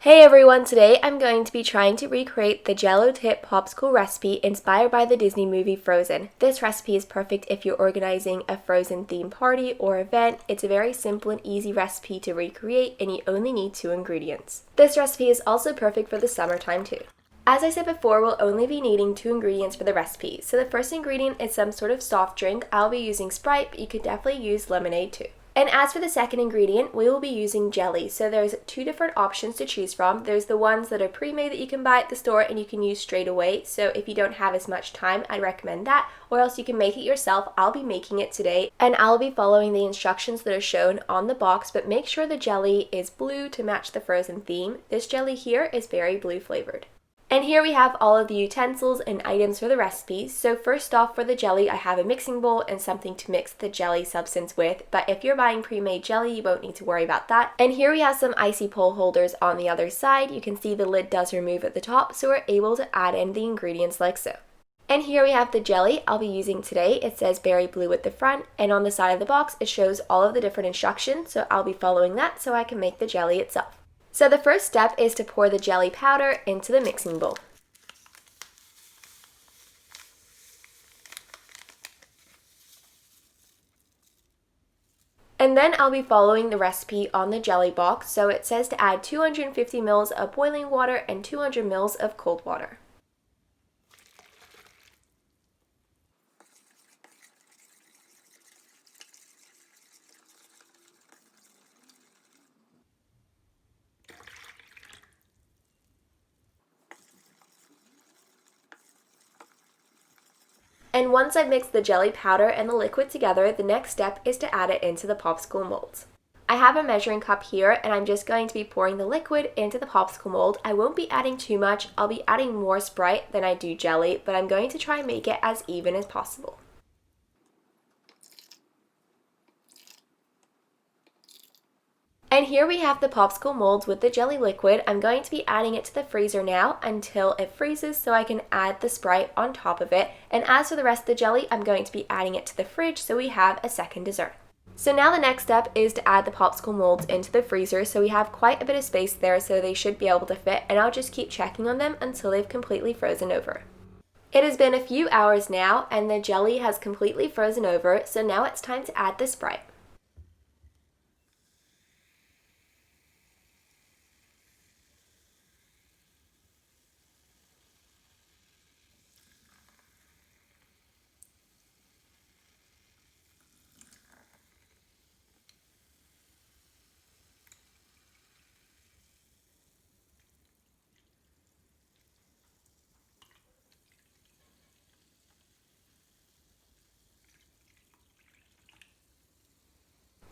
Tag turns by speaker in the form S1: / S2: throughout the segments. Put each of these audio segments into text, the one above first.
S1: Hey everyone, today I'm going to be trying to recreate the JELLO tip popsicle recipe inspired by the Disney movie Frozen. This recipe is perfect if you're organizing a Frozen themed party or event. It's a very simple and easy recipe to recreate and you only need 2 ingredients. This recipe is also perfect for the summertime too. As I said before, we'll only be needing 2 ingredients for the recipe. So the first ingredient is some sort of soft drink. I'll be using Sprite, but you could definitely use lemonade too. And as for the second ingredient, we will be using jelly. So there's 2 different options to choose from. There's the ones that are pre-made that you can buy at the store and you can use straight away. So if you don't have as much time, I'd recommend that. Or else you can make it yourself. I'll be making it today and I'll be following the instructions that are shown on the box, but make sure the jelly is blue to match the Frozen theme. This jelly here is berry blue flavored. And here we have all of the utensils and items for the recipe. So first off, for the jelly, I have a mixing bowl and something to mix the jelly substance with. But if you're buying pre-made jelly, you won't need to worry about that. And here we have some icy pole holders on the other side. You can see the lid does remove at the top, so we're able to add in the ingredients like so. And here we have the jelly I'll be using today. It says berry blue at the front, and on the side of the box, it shows all of the different instructions. So I'll be following that so I can make the jelly itself. So the first step is to pour the jelly powder into the mixing bowl. And then I'll be following the recipe on the jelly box. So it says to add 250 ml of boiling water and 200 ml of cold water. And once I've mixed the jelly powder and the liquid together, the next step is to add it into the popsicle molds. I have a measuring cup here and I'm just going to be pouring the liquid into the popsicle mold. I won't be adding too much, I'll be adding more Sprite than I do jelly, but I'm going to try and make it as even as possible. And here we have the popsicle molds with the jelly liquid. I'm going to be adding it to the freezer now until it freezes so I can add the Sprite on top of it. And as for the rest of the jelly, I'm going to be adding it to the fridge so we have a second dessert. So now the next step is to add the popsicle molds into the freezer. So we have quite a bit of space there, so they should be able to fit, and I'll just keep checking on them until they've completely frozen over. It has been a few hours now and the jelly has completely frozen over, so now it's time to add the Sprite.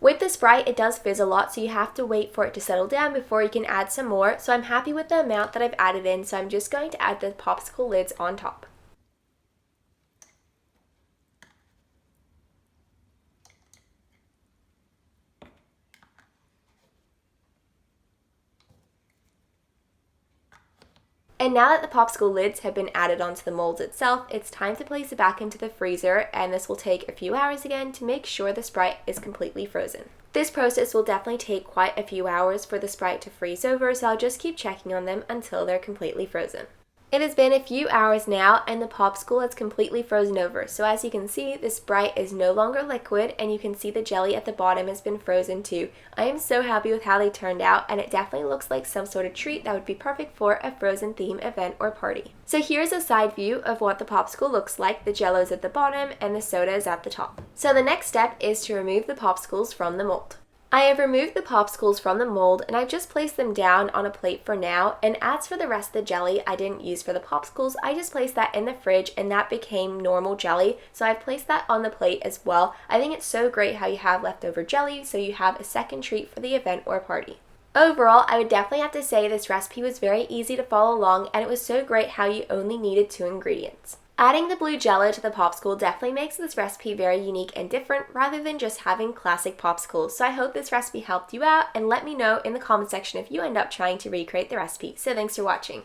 S1: With the Sprite, it does fizz a lot, so you have to wait for it to settle down before you can add some more. So I'm happy with the amount that I've added in, so I'm just going to add the popsicle lids on top. And now that the popsicle lids have been added onto the molds itself, it's time to place it back into the freezer, and this will take a few hours again to make sure the Sprite is completely frozen. This process will definitely take quite a few hours for the Sprite to freeze over, so I'll just keep checking on them until they're completely frozen. It has been a few hours now and the popsicle has completely frozen over, so as you can see, the Sprite is no longer liquid and you can see the jelly at the bottom has been frozen too. I am so happy with how they turned out, and it definitely looks like some sort of treat that would be perfect for a Frozen theme event or party. So here's a side view of what the popsicle looks like. The jello is at the bottom and the soda is at the top. So the next step is to remove the popsicles from the mold. I have removed the popsicles from the mold and I've just placed them down on a plate for now, and as for the rest of the jelly I didn't use for the popsicles, I just placed that in the fridge and that became normal jelly, so I've placed that on the plate as well. I think it's so great how you have leftover jelly so you have a second treat for the event or party. Overall, I would definitely have to say this recipe was very easy to follow along and it was so great how you only needed 2 ingredients. Adding the blue jello to the popsicle definitely makes this recipe very unique and different rather than just having classic popsicles. So I hope this recipe helped you out, and let me know in the comment section if you end up trying to recreate the recipe. So thanks for watching.